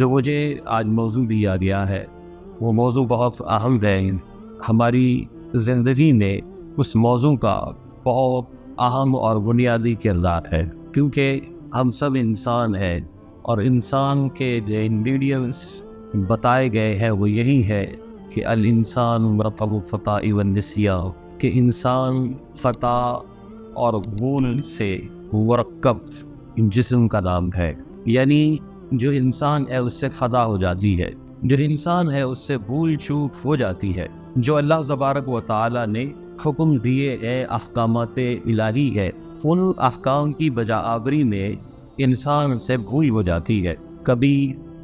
جو مجھے آج موضوع دیا گیا ہے وہ موضوع بہت اہم ہے. ہماری زندگی میں اس موضوع کا بہت اہم اور بنیادی کردار ہے، کیونکہ ہم سب انسان ہیں اور انسان کے جو انگریڈینٹس بتائے گئے ہیں وہ یہی ہے کہ الانسان مرکب الخطاء والنسیان، کہ انسان خطا اور بھول سے مرکب جسم کا نام ہے. یعنی جو انسان ہے اس سے خطا ہو جاتی ہے، جو انسان ہے اس سے بھول چوک ہو جاتی ہے. جو اللہ تبارک و تعالی نے حکم دیے ہیں احکامات الہی ہے، ان احکام کی بجا آوری میں انسان سے بھول ہو جاتی ہے. کبھی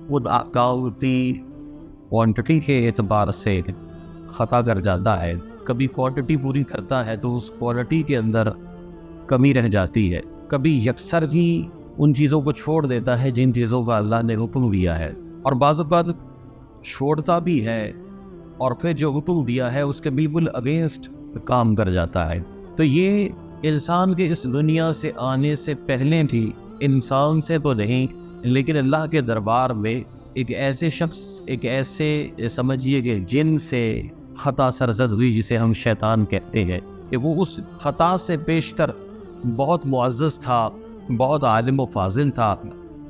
ان احکام کی کوانٹٹی کے اعتبار سے خطا کر جاتا ہے، کبھی کوانٹٹی پوری کرتا ہے تو اس کوانٹٹی کے اندر کمی رہ جاتی ہے، کبھی یکسر ہی ان چیزوں کو چھوڑ دیتا ہے جن چیزوں کا اللہ نے حکم دیا ہے، اور بعض اوقات چھوڑتا بھی ہے اور پھر جو حکم دیا ہے اس کے بالکل اگینسٹ کام کر جاتا ہے. تو یہ انسان کے اس دنیا سے آنے سے پہلے تھی، انسان سے تو نہیں لیکن اللہ کے دربار میں ایک ایسے شخص، ایک ایسے سمجھیے کہ جن سے خطا سرزد ہوئی جسے ہم شیطان کہتے ہیں، کہ وہ اس خطا سے پیشتر بہت معزز تھا، بہت عالم و فاضل تھا،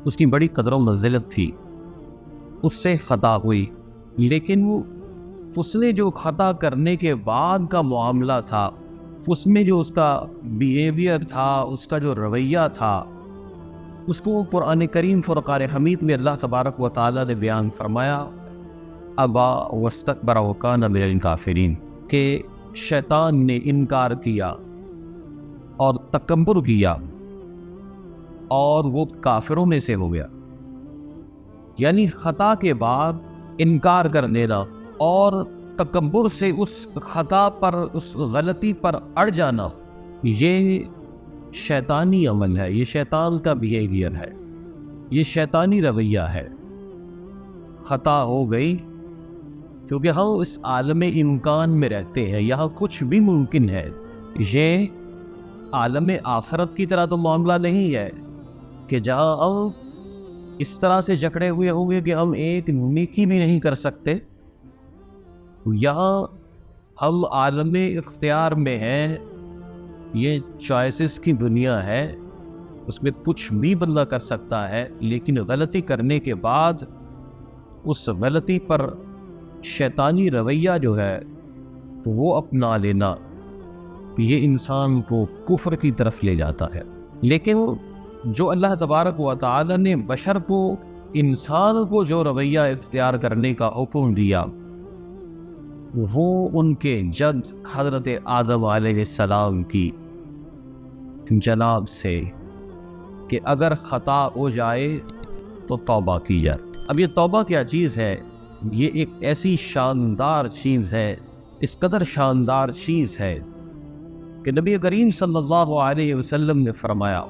اس کی بڑی قدر و منزلت تھی. اس سے خطا ہوئی، لیکن اس نے جو خطا کرنے کے بعد کا معاملہ تھا، اس میں جو اس کا بیہیویئر تھا، اس کا جو رویہ تھا، اس کو قرآن کریم فرقان حمید میں اللہ تبارک و تعالی نے بیان فرمایا، ابا واستکبر وکان من الکافرین، کہ شیطان نے انکار کیا اور تکبر کیا اور وہ کافروں میں سے ہو گیا. یعنی خطا کے بعد انکار کر دینا اور تکبر سے اس خطا پر، اس غلطی پر اڑ جانا، یہ شیطانی عمل ہے، یہ شیطان کا بیہیویئر ہے، یہ شیطانی رویہ ہے. خطا ہو گئی کیونکہ ہم اس عالم امکان میں رہتے ہیں، یہاں کچھ بھی ممکن ہے. یہ عالم آخرت کی طرح تو معاملہ نہیں ہے کہ جہاں ہم اس طرح سے جکڑے ہوئے ہوں گے کہ ہم ایک نیکی بھی نہیں کر سکتے. یہاں ہم عالم اختیار میں ہیں، یہ چوائسز کی دنیا ہے، اس میں کچھ بھی بندہ کر سکتا ہے، لیکن غلطی کرنے کے بعد اس غلطی پر شیطانی رویہ جو ہے وہ اپنا لینا، یہ انسان کو کفر کی طرف لے جاتا ہے. لیکن جو اللہ تبارک و تعالی نے بشر کو، انسان کو جو رویہ اختیار کرنے کا حکم دیا، وہ ان کے جد حضرت آدم علیہ السلام کی جناب سے، کہ اگر خطا ہو جائے تو توبہ کی جائے. اب یہ توبہ کیا چیز ہے؟ یہ ایک ایسی شاندار چیز ہے، اس قدر شاندار چیز ہے کہ نبی کریم صلی اللہ علیہ وسلم نے فرمایا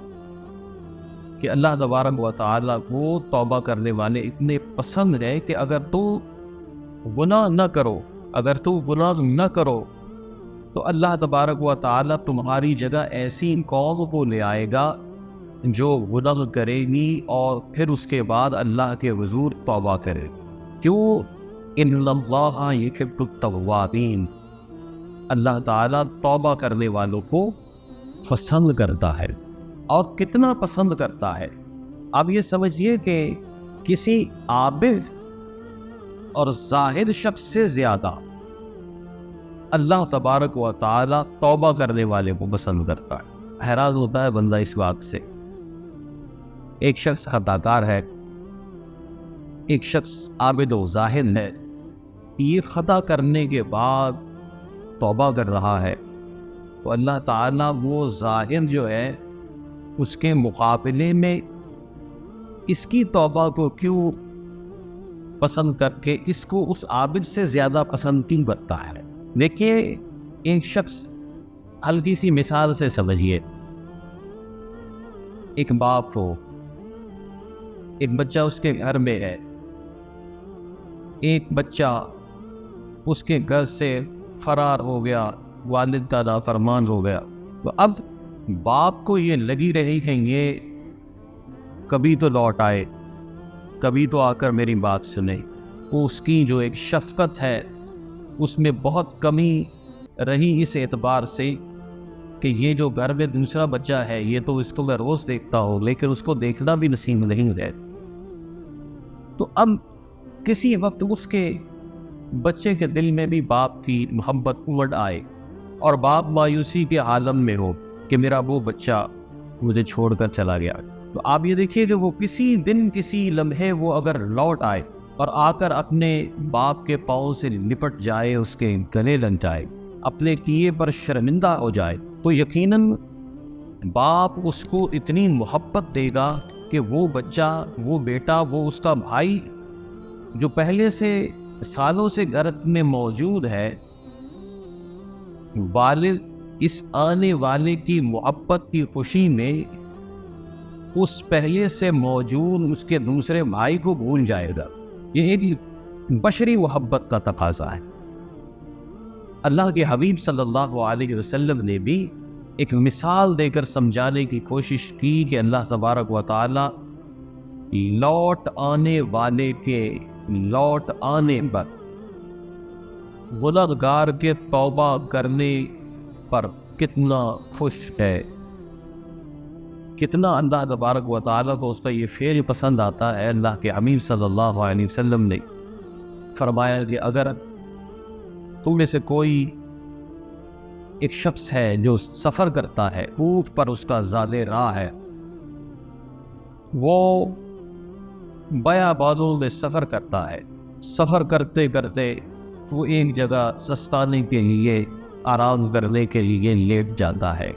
کہ اللہ تبارک و تعالیٰ کو توبہ کرنے والے اتنے پسند ہیں کہ اگر تو گناہ نہ کرو، اگر تو گناہ نہ کرو تو اللہ تبارک و تعالیٰ تمہاری جگہ ایسی قوم کو لے آئے گا جو گناہ کرے گی اور پھر اس کے بعد اللہ کے حضور توبہ کرے. کیوں؟ ان اللہ یحب التوابین، اللہ تعالیٰ توبہ کرنے والوں کو پسند کرتا ہے. اور کتنا پسند کرتا ہے؟ آپ یہ سمجھیے کہ کسی عابد اور زاہد شخص سے زیادہ اللہ تبارک و تعالیٰ توبہ کرنے والے کو پسند کرتا ہے. حیران ہوتا ہے بندہ اس بات سے. ایک شخص خطا کار ہے، ایک شخص عابد و زاہد ہے، یہ خطا کرنے کے بعد توبہ کر رہا ہے، تو اللہ تعالیٰ وہ زاہد جو ہے اس کے مقابلے میں اس کی توبہ کو کیوں پسند کر کے اس کو اس عابد سے زیادہ پسند کیوں کرتا ہے؟ دیکھیے، ایک شخص، ہلکی سی مثال سے سمجھیے، ایک باپ ہو، ایک بچہ اس کے گھر میں ہے، ایک بچہ اس کے گھر سے فرار ہو گیا، والد کا نافرمان ہو گیا، تو اب باپ کو یہ لگی رہی کہ یہ کبھی تو لوٹ آئے، کبھی تو آ کر میری بات سنے. وہ اس کی جو ایک شفقت ہے اس میں بہت کمی رہی اس اعتبار سے کہ یہ جو گھر میں دوسرا بچہ ہے یہ تو اس کو میں روز دیکھتا ہوں لیکن اس کو دیکھنا بھی نصیب نہیں ہے. تو اب کسی وقت اس کے بچے کے دل میں بھی باپ کی محبت امڑ آئے اور باپ مایوسی کے عالم میں ہو کہ میرا وہ بچہ مجھے چھوڑ کر چلا گیا. تو آپ یہ دیکھیے کہ وہ کسی دن کسی لمحے وہ اگر لوٹ آئے اور آ کر اپنے باپ کے پاؤں سے لپٹ جائے, اس کے گلے لگ جائے, اپنے کیے پر شرمندہ ہو جائے, تو یقیناً باپ اس کو اتنی محبت دے گا کہ وہ بچہ, وہ بیٹا, وہ اس کا بھائی جو پہلے سے سالوں سے گھر میں موجود ہے, والد اس آنے والے کی محبت کی خوشی میں اس پہلے سے موجود اس کے دوسرے بھائی کو بھول جائے گا. یہ ایک بشری محبت کا تقاضا ہے. اللہ کے حبیب صلی اللہ علیہ وسلم نے بھی ایک مثال دے کر سمجھانے کی کوشش کی کہ اللہ تبارک و تعالی لوٹ آنے والے کے لوٹ آنے پر, گنہگار کے توبہ کرنے پر کتنا خوش ہے, کتنا اللہ تبارک و تعالیٰ کو اس کا یہ فعل پسند آتا ہے. اللہ کے حبیب صلی اللہ علیہ وسلم نے فرمایا کہ اگر تم میں سے کوئی ایک شخص ہے جو سفر کرتا ہے, اونٹ پر اس کا زادِ راہ ہے, وہ بیابانوں میں سفر کرتا ہے, سفر کرتے کرتے وہ ایک جگہ سستانے کے لیے, آرام کرنے کے لیے لیٹ جاتا ہے,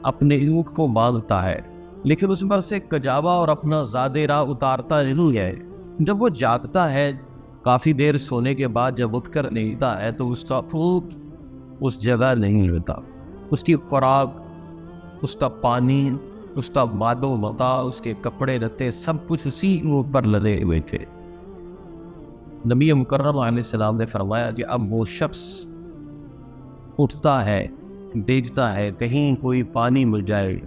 اپنے اونٹ کو باندھتا ہے, لیکن اس پر سے کجاوا اور اپنا زادِ راہ اتارتا نہیں ہے. جب وہ جاگتا ہے کافی دیر سونے کے بعد, جب اٹھ کر لیٹتا ہے تو اس کا اونٹ اس جگہ نہیں ہوتا. اس کی خوراک, اس کا پانی, اس کا ماد و متاع, اس کے کپڑے لتے سب کچھ اسی اونٹ پر لدے ہوئے تھے. نبی مکرم علیہ السلام نے فرمایا کہ اب وہ شخص اٹھتا ہے, دیکھتا ہے کہیں کوئی پانی مل جائے,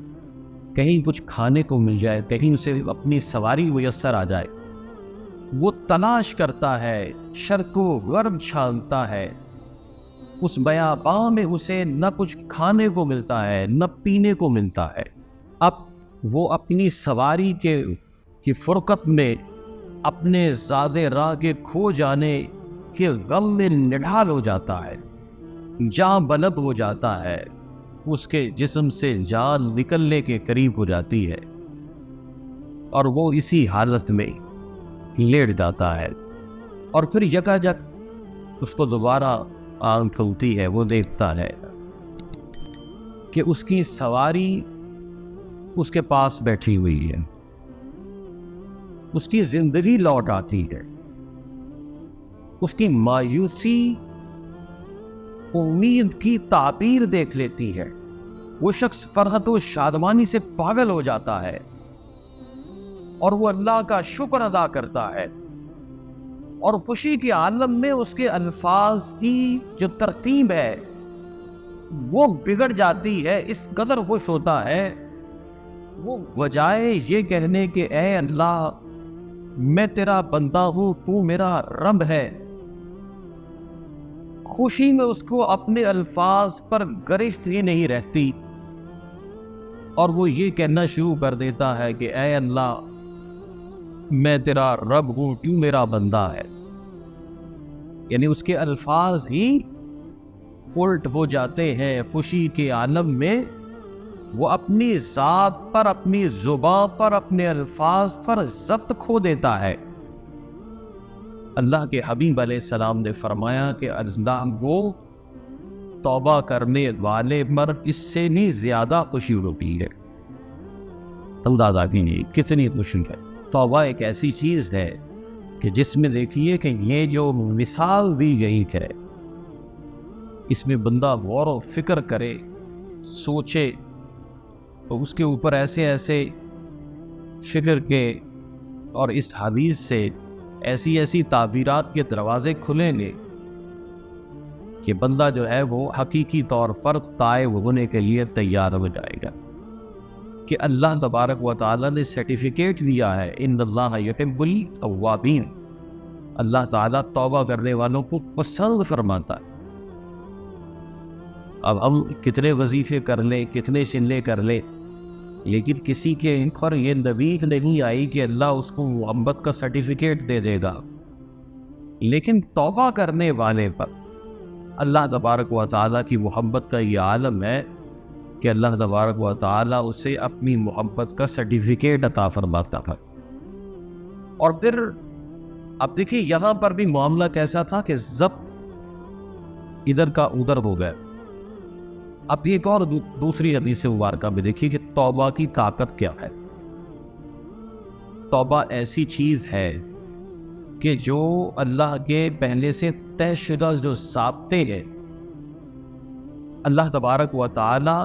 کہیں کچھ کھانے کو مل جائے, کہیں اسے اپنی سواری میسر آ جائے. وہ تلاش کرتا ہے, شرق و غرب چھانتا ہے, اس بیاباں میں اسے نہ کچھ کھانے کو ملتا ہے نہ پینے کو ملتا ہے. اب وہ اپنی سواری کی فرقت میں اپنے زادِ راہ کے کھو جانے کے غم میں نڈھال ہو جاتا ہے, جاں بلب ہو جاتا ہے, اس کے جسم سے جان نکلنے کے قریب ہو جاتی ہے اور وہ اسی حالت میں لیٹ جاتا ہے. اور پھر یکاجک اس کو دوبارہ آنکھ کھلتی ہے, وہ دیکھتا ہے کہ اس کی سواری اس کے پاس بیٹھی ہوئی ہے, اس کی زندگی لوٹ آتی ہے. اس کی مایوسی امید کی تعبیر دیکھ لیتی ہے. وہ شخص فرحت و شادمانی سے پاگل ہو جاتا ہے اور وہ اللہ کا شکر ادا کرتا ہے, اور خوشی کے عالم میں اس کے الفاظ کی جو ترتیب ہے وہ بگڑ جاتی ہے. اس قدر خوش ہوتا ہے وہ بجائے یہ کہنے کہ اے اللہ میں تیرا بندہ ہوں, تو میرا رب ہے, خوشی میں اس کو اپنے الفاظ پر گرفت ہی نہیں رہتی اور وہ یہ کہنا شروع کر دیتا ہے کہ اے اللہ میں تیرا رب ہوں, تو میرا بندہ ہے. یعنی اس کے الفاظ ہی الٹ ہو جاتے ہیں. خوشی کے عالم میں وہ اپنی ذات پر, اپنی زبان پر, اپنے الفاظ پر ضبط کھو دیتا ہے. اللہ کے حبیب علیہ السلام نے فرمایا کہ اللہ کو توبہ کرنے والے پر اس سے بھی زیادہ خوشی ہوتی ہے. اندازہ کیجیے کتنی خوشی ہے. توبہ ایک ایسی چیز ہے کہ جس میں دیکھیے کہ یہ جو مثال دی گئی ہے اس میں بندہ غور و فکر کرے, سوچے, تو اس کے اوپر ایسے ایسے فکر کے اور اس حدیث سے ایسی ایسی تعبیرات کے دروازے کھلیں گے کہ بندہ جو ہے وہ حقیقی طور پر تائب ہونے کے لیے تیار ہو جائے گا. کہ اللہ تبارک و تعالیٰ نے سرٹیفکیٹ دیا ہے ان اللہ یحب التوابین، اللہ تعالیٰ توبہ کرنے والوں کو پسند فرماتا ہے۔ اب ہم کتنے وظیفے کر لیں، کتنے چلے کر لیں، لیکن کسی کے پر یہ نوید نہیں آئی کہ اللہ اس کو محبت کا سرٹیفکیٹ دے دے گا، لیکن توبہ کرنے والے پر اللہ تبارک و تعالیٰ کی محبت کا یہ عالم ہے کہ اللہ تبارک و تعالیٰ اسے اپنی محبت کا سرٹیفکیٹ عطا فرماتا ہے۔ اور پھر اب دیکھیے یہاں پر بھی معاملہ کیسا تھا کہ ضبط ادھر کا ادھر ہو گیا۔ اب ایک اور دوسری حدیث مبارکہ میں دیکھیے کہ توبہ کی طاقت کیا ہے۔ توبہ ایسی چیز ہے کہ جو اللہ کے پہلے سے طے شدہ جو ضابطے ہیں، اللہ تبارک و تعالی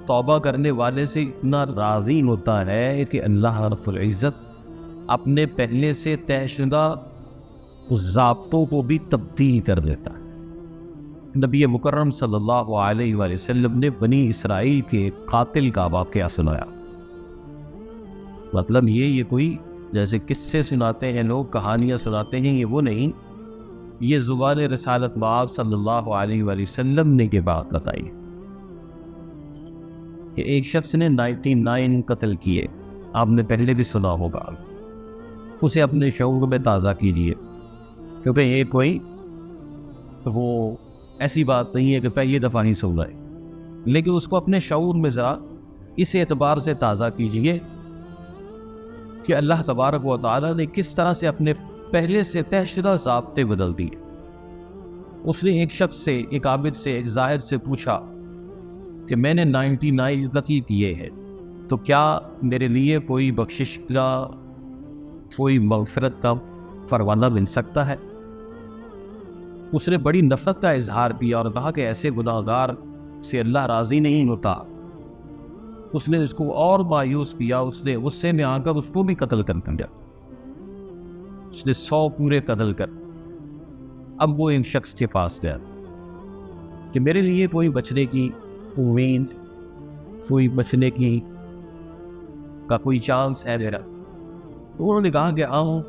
توبہ کرنے والے سے اتنا راضی ہوتا ہے کہ اللہ رب العزت اپنے پہلے سے طے شدہ ضابطوں کو بھی تبدیل کر دیتا ہے۔ نبی مکرم صلی اللہ علیہ وآلہ وسلم نے بنی اسرائیل کے قاتل کا واقعہ سنایا۔ مطلب یہ کوئی جیسے قصے سناتے ہیں لوگ، کہانیاں سناتے ہیں، یہ وہ نہیں، یہ زبان رسالت مآب صلی اللہ علیہ وآلہ وسلم نے یہ بات بتائی کہ ایک شخص نے 99 قتل کیے، آپ نے پہلے بھی سنا ہوگا، اسے اپنے شعور میں تازہ کیجئے، کیونکہ یہ کوئی وہ ایسی بات نہیں ہے کہ پہلی دفعہ ہی سن رہے، لیکن اس کو اپنے شعور میں ذرا اس اعتبار سے تازہ کیجئے کہ اللہ تبارک و تعالیٰ نے کس طرح سے اپنے پہلے سے طے شدہ ضابطے بدل دیے۔ اس نے ایک شخص سے، ایک عابد سے، ایک زاہد سے پوچھا کہ میں نے 99 قتل کیے ہیں، تو کیا میرے لیے کوئی بخشش کا، کوئی مغفرت کا پروانہ مل سکتا ہے؟ اس نے بڑی نفرت کا اظہار کیا اور کہا کہ ایسے گناہگار سے اللہ راضی نہیں ہوتا۔ اس نے اس کو اور مایوس کیا، اس نے غصے میں آ کر اس کو بھی قتل کر دیا، اس نے 100 پورے قتل کر۔ اب وہ ایک شخص کے پاس گیا کہ میرے لیے کوئی بچنے کی امید، کوئی بچنے کی کا کوئی چانس ہے میرا؟ انہوں نے کہا کہ آؤ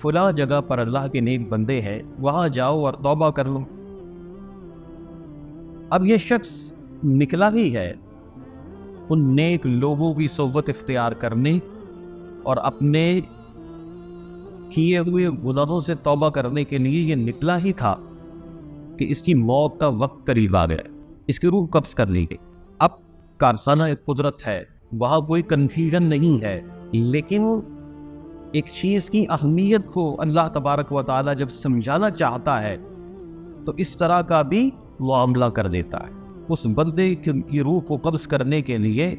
فلاں جگہ پر اللہ کے نیک بندے ہیں، وہاں جاؤ اور توبہ کر لو۔ اب یہ شخص نکلا ہی ہے ان نیک لوگوں کی صحبت اختیار کرنے اور اپنے کیے ہوئے گناہوں سے توبہ کرنے کے لیے یہ نکلا ہی تھا کہ اس کی موت کا وقت قریب آ گیا، اس کی روح قبض کر لی گئی۔ اب کارخانہ قدرت ہے، وہاں کوئی کنفیوژن نہیں ہے، لیکن ایک چیز کی اہمیت کو اللہ تبارک و تعالی جب سمجھانا چاہتا ہے تو اس طرح کا بھی معاملہ کر دیتا ہے۔ اس بندے کی روح کو قبض کرنے کے لیے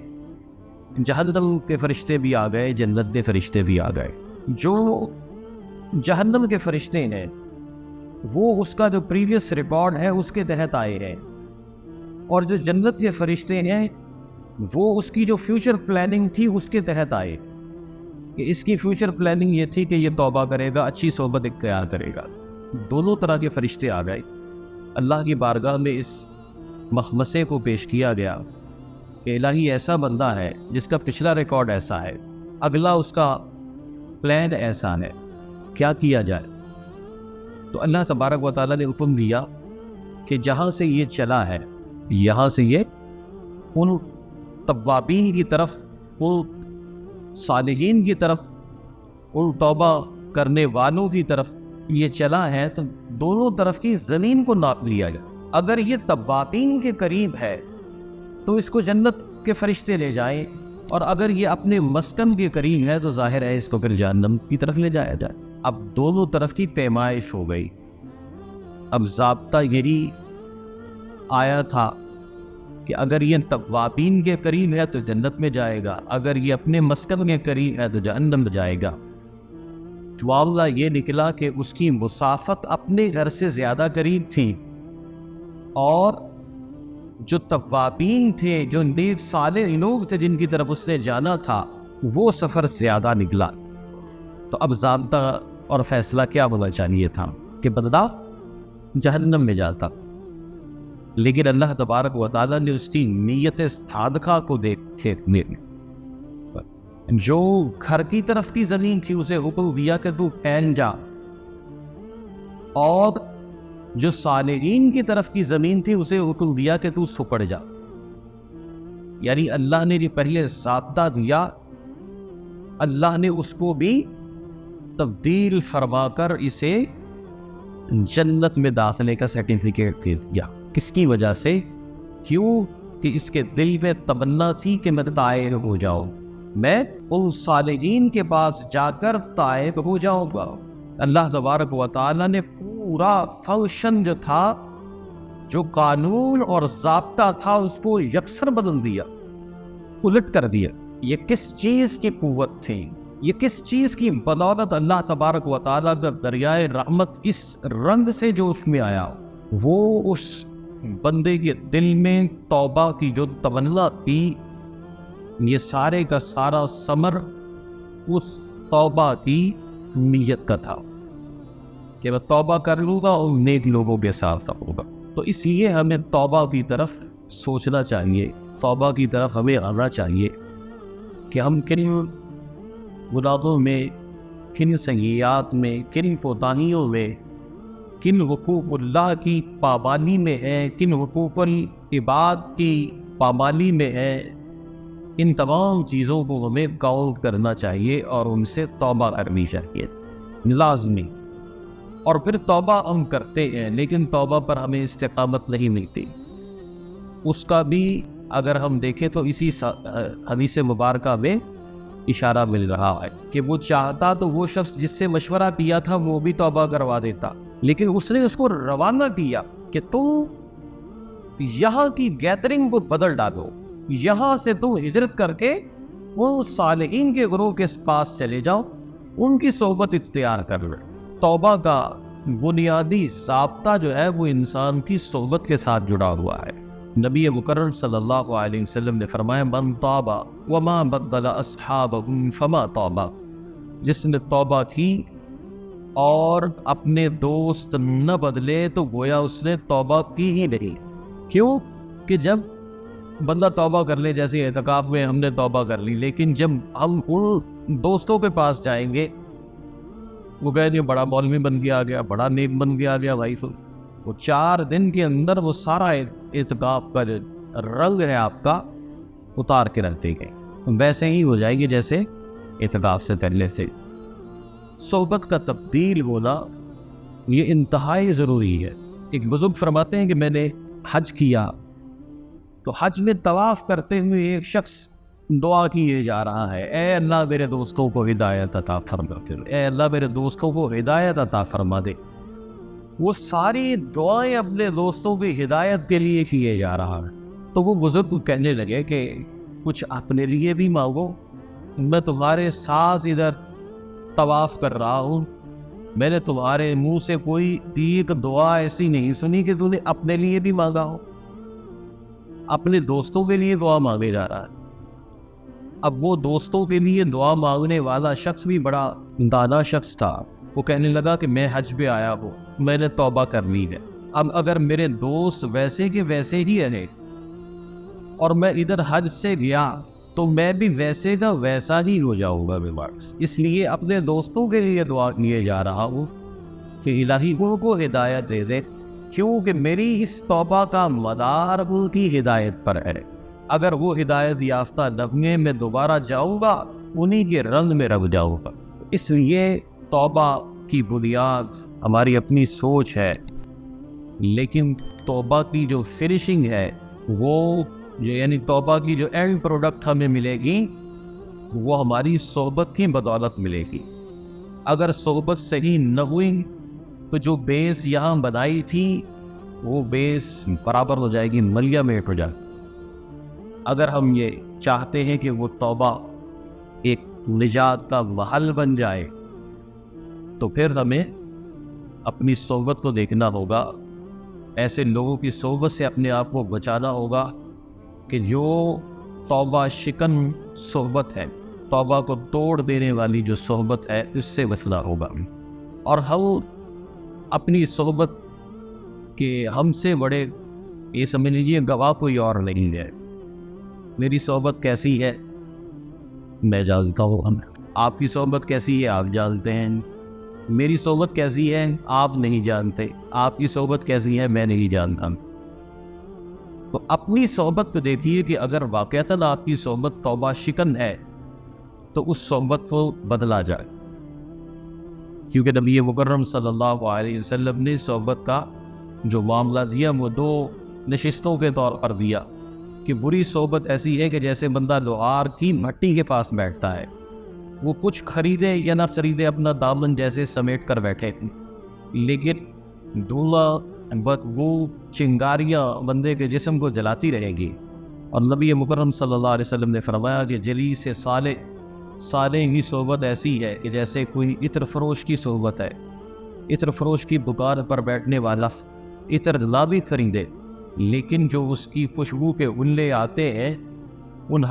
جہنم کے فرشتے بھی آ گئے، جنت کے فرشتے بھی آ گئے۔ جو جہنم کے فرشتے ہیں وہ اس کا جو پریویس ریکارڈ ہے اس کے تحت آئے ہیں، اور جو جنت کے فرشتے ہیں وہ اس کی جو فیوچر پلاننگ تھی اس کے تحت آئے کہ اس کی فیوچر پلاننگ یہ تھی کہ یہ توبہ کرے گا، اچھی صحبت اختیار کرے گا۔ دونوں طرح کے فرشتے آ گئے، اللہ کی بارگاہ میں اس مخمصے کو پیش کیا گیا کہ الہی ایسا بندہ ہے جس کا پچھلا ریکارڈ ایسا ہے، اگلا اس کا پلان ایسا ہے، کیا کیا جائے؟ تو اللہ تبارک و تعالیٰ نے حکم دیا کہ جہاں سے یہ چلا ہے یہاں سے یہ ان توابین کی طرف، ان صالحین کی طرف، ان توبہ کرنے والوں کی طرف یہ چلا ہے، تو دونوں طرف کی زمین کو ناپ لیا جائے۔ اگر یہ توابین کے قریب ہے تو اس کو جنت کے فرشتے لے جائیں، اور اگر یہ اپنے مسکن کے قریب ہے تو ظاہر ہے اس کو پھر جہنم کی طرف لے جایا جائے۔ اب دونوں طرف کی پیمائش ہو گئی۔ اب ضابطہ یہی آیا تھا کہ اگر یہ توابین کے قریب ہے تو جنت میں جائے گا، اگر یہ اپنے مسکن کے قریب ہے تو جہنم میں جائے گا۔ معاملہ یہ نکلا کہ اس کی مسافت اپنے گھر سے زیادہ قریب تھی، اور جو توابین تھے، جو نیک صالح لوگ تھے جن کی طرف اس نے جانا تھا، وہ سفر زیادہ نکلا۔ تو اب ضابطہ اور فیصلہ کیا ہونا چاہیے تھا کہ بندہ جہنم میں جاتا، لیکن اللہ تبارک و تعالیٰ نے اس کی نیت صادقہ کو دیکھے جو گھر کی طرف کی زمین تھی اسے حکم دیا کہ تو پھیل جا، اور جو صالحین کی طرف کی زمین تھی اسے حکم دیا کہ تو سکڑ جا. یعنی اللہ نے جو پہلے ضابطہ دیا اللہ نے اس کو بھی تبدیل فرما کر اسے جنت میں داخلے کا سرٹیفکیٹ دے دیا. کس کی وجہ سے؟ کیوں کہ اس کے دل میں تمنا تھی کہ میں طائر ہو جاؤں، میں ان صالحین کے پاس جا کر طائر ہو جاؤں گا. اللہ تبارک و تعالیٰ نے پورا فنکشن جو تھا، جو قانون اور ضابطہ تھا، اس کو یکسر بدل دیا، الٹ کر دیا. یہ کس چیز کی قوت تھی؟ یہ کس چیز کی بدولت اللہ تبارک و تعالیٰ کا دریائے رحمت اس رنگ سے جو اس میں آیا؟ وہ اس بندے کے دل میں توبہ کی جو تمنا تھی، یہ سارے کا سارا ثمر اس توبہ کی نیت کا تھا کہ میں توبہ کر لوں گا اور نیک لوگوں کے ساتھ رہوں گا. تو اس لیے ہمیں توبہ کی طرف سوچنا چاہیے، توبہ کی طرف ہمیں آنا چاہیے کہ ہم کن گناہوں میں، کن سیئات میں، کن کوتاہیوں میں، کن حقوق اللہ کی پابندی میں ہے، کن حقوق العباد کی پابندی میں ہے. ان تمام چیزوں کو ہمیں کاؤنٹ کرنا چاہیے اور ان سے توبہ کرنی چاہیے لازمی. اور پھر توبہ ہم کرتے ہیں لیکن توبہ پر ہمیں استقامت نہیں ملتی. اس کا بھی اگر ہم دیکھیں تو اسی حدیث مبارکہ میں اشارہ مل رہا ہے کہ وہ چاہتا تو وہ شخص جس سے مشورہ کیا تھا وہ بھی توبہ کروا دیتا، لیکن اس نے اس کو روانہ کیا کہ تم یہاں کی گیدرنگ کو بدل ڈالو، یہاں سے تم ہجرت کر کے وہ صالحین کے گروہ کے پاس چلے جاؤ، ان کی صحبت اختیار کر لو. توبہ کا بنیادی ضابطہ جو ہے وہ انسان کی صحبت کے ساتھ جڑا ہوا ہے. نبی مکرم صلی اللہ علیہ وسلم نے فرمایا من توبہ وما بدل اصحابہ فما توبہ، جس نے توبہ کی اور اپنے دوست نہ بدلے تو گویا اس نے توبہ کی ہی نہیں. کیوں کہ جب بندہ توبہ کر لے، جیسے اعتکاف میں ہم نے توبہ کر لی، لیکن جب ہم ان دوستوں کے پاس جائیں گے وہ کہیں گے بڑا مولوی بن کے آ گیا، بڑا نیک بن کے آ گیا بھائی، وہ 4 دن کے اندر وہ سارا اعتکاف کا جو رنگ ہے آپ کا اتار کے رکھ دے گئے. ویسے ہی ہو جائے گی جیسے اعتکاف سے پہلے تھے. صحبت کا تبدیل ہونا یہ انتہائی ضروری ہے. ایک بزرگ فرماتے ہیں کہ میں نے حج کیا تو حج میں طواف کرتے ہوئے ایک شخص دعا کیے جا رہا ہے، اے اللہ میرے دوستوں کو ہدایت عطا فرما دے، اے اللہ میرے دوستوں کو ہدایت عطا فرما دے. وہ ساری دعائیں اپنے دوستوں کی ہدایت کے لیے کیے جا رہا ہے. تو وہ بزرگ کہنے لگے کہ کچھ اپنے لیے بھی مانگو، میں تمہارے ساتھ ادھر طواف کر رہا ہوں، میں نے تمہارے منہ سے کوئی ایک دعا ایسی نہیں سنی کہ تم نے اپنے لیے بھی مانگا ہو. اپنے دوستوں کے لیے دعا مانگے جا رہا ہے. اب وہ دوستوں کے لیے دعا مانگنے والا شخص بھی بڑا دانا شخص تھا. وہ کہنے لگا کہ میں حج پہ آیا ہوں، میں نے توبہ کر لی ہے، اب اگر میرے دوست ویسے کے ویسے ہی رہے اور میں ادھر حج سے گیا تو میں بھی ویسے کا ویسا ہی ہو جاؤں گا بیمارس. اس لیے اپنے دوستوں کے لیے دعا کیے جا رہا ہوں کہ الہی ان کو ہدایت دے دے، کیونکہ میری اس توبہ کا مدار ان کی ہدایت پر ہے. اگر وہ ہدایت یافتہ نغمے میں دوبارہ جاؤں گا انہی کے رنگ میں رنگ جاؤں گا. اس لیے توبہ کی بنیاد ہماری اپنی سوچ ہے، لیکن توبہ کی جو فنیشنگ ہے وہ یعنی توبہ کی جو اینڈ پروڈکٹ ہمیں ملے گی وہ ہماری صحبت کی بدولت ملے گی. اگر صحبت صحیح نہ ہوئی تو جو بیس یہاں بنائی تھی وہ بیس برابر ہو جائے گی، ملیا میں ہو جائے. اگر ہم یہ چاہتے ہیں کہ وہ توبہ ایک نجات کا محل بن جائے تو پھر ہمیں اپنی صحبت کو دیکھنا ہوگا، ایسے لوگوں کی صحبت سے اپنے آپ کو بچانا ہوگا کہ جو توبہ شکن صحبت ہے، توبہ کو توڑ دینے والی جو صحبت ہے، اس سے بچنا ہوگا. اور ہم اپنی صحبت کے ہم سے بڑے یہ سمجھ لیجیے گواہ کوئی اور نہیں ہے. میری صحبت کیسی ہے میں جانتا ہوں, آپ کی صحبت کیسی ہے آپ جانتے ہیں, میری صحبت کیسی ہے آپ نہیں جانتے, آپ کی صحبت کیسی ہے میں نہیں جانتا. تو اپنی صحبت کو دیکھیے کہ اگر واقعتاً آپ کی صحبت توبہ شکن ہے تو اس صحبت کو بدلا جائے, کیونکہ نبی مکرم صلی اللہ علیہ وسلم نے صحبت کا جو معاملہ دیا وہ 2 نشستوں کے طور پر دیا کہ بری صحبت ایسی ہے کہ جیسے بندہ لوہار کی بھٹی کے پاس بیٹھتا ہے, وہ کچھ خریدے یا نہ خریدے اپنا دامن جیسے سمیٹ کر بیٹھے تھے, لیکن دھواں بدبو چنگاریاں بندے کے جسم کو جلاتی رہیں گی. اور نبی مکرم صلی اللہ علیہ وسلم نے فرمایا کہ جلیس صالح کی صحبت ایسی ہے کہ جیسے کوئی عطر فروش کی صحبت ہے. عطر فروش کی دکان پر بیٹھنے والا عطر نہ بھی خریدے, لیکن جو اس کی خوشبو کے غلے آتے ہیں ان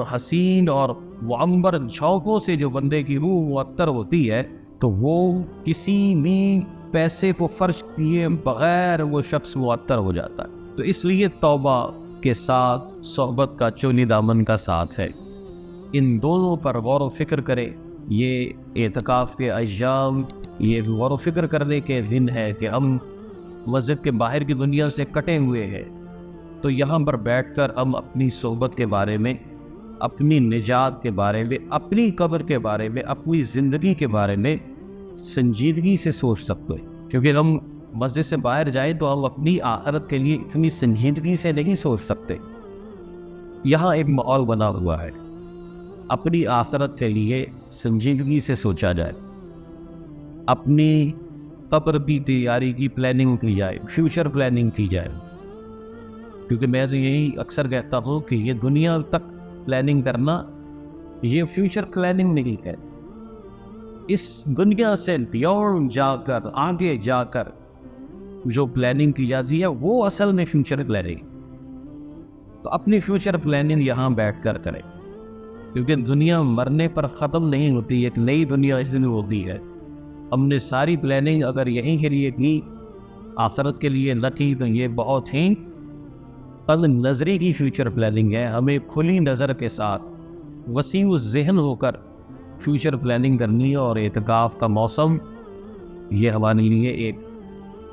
حسین اور معمر جھونکوں سے جو بندے کی روح معطر ہوتی ہے, تو وہ کسی بھی پیسے کو خرچ کیے بغیر وہ شخص معطر ہو جاتا ہے. تو اس لیے توبہ کے ساتھ صحبت کا چولی دامن کا ساتھ ہے. ان دونوں پر غور و فکر کریں. یہ اعتکاف کے ایام یہ غور و فکر کرنے کے دن ہے کہ ہم مسجد کے باہر کی دنیا سے کٹے ہوئے ہیں, تو یہاں پر بیٹھ کر ہم اپنی صحبت کے بارے میں, اپنی نجات کے بارے میں, اپنی قبر کے بارے میں, اپنی زندگی کے بارے میں سنجیدگی سے سوچ سکتے ہیں. کیونکہ ہم مسجد سے باہر جائیں تو ہم اپنی آخرت کے لیے اتنی سنجیدگی سے نہیں سوچ سکتے. یہاں ایک ماحول بنا ہوا ہے, اپنی آخرت کے لیے سنجیدگی سے سوچا جائے, اپنی قبر کی تیاری کی پلاننگ کی جائے, فیوچر پلاننگ کی جائے. کیونکہ میں تو یہی اکثر کہتا ہوں کہ یہ دنیا تک پلاننگ کرنا یہ فیوچر پلاننگ نہیں ہے. اس دنیا سے بیونڈ جا کر, آگے جا کر جو پلاننگ کی جاتی ہے وہ اصل میں فیوچر پلاننگ. تو اپنی فیوچر پلاننگ یہاں بیٹھ کر کریں, کیونکہ دنیا مرنے پر ختم نہیں ہوتی, ایک نئی دنیا اس دن ہوتی ہے. ہم نے ساری پلاننگ اگر یہیں کے لیے کی, آخرت کے لیے نہ کی, تو یہ بہت ہی تنگ نظری کی فیوچر پلاننگ ہے. ہمیں کھلی نظر کے ساتھ وسیع ذہن ہو کر فیوچر پلاننگ کرنی ہے, اور اعتکاف کا موسم یہ ہمارے لیے ایک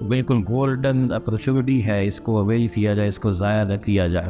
بالکل گولڈن اپرچونٹی ہے. اس کو اویل کیا جائے, اس کو ضائع نہ کیا جائے.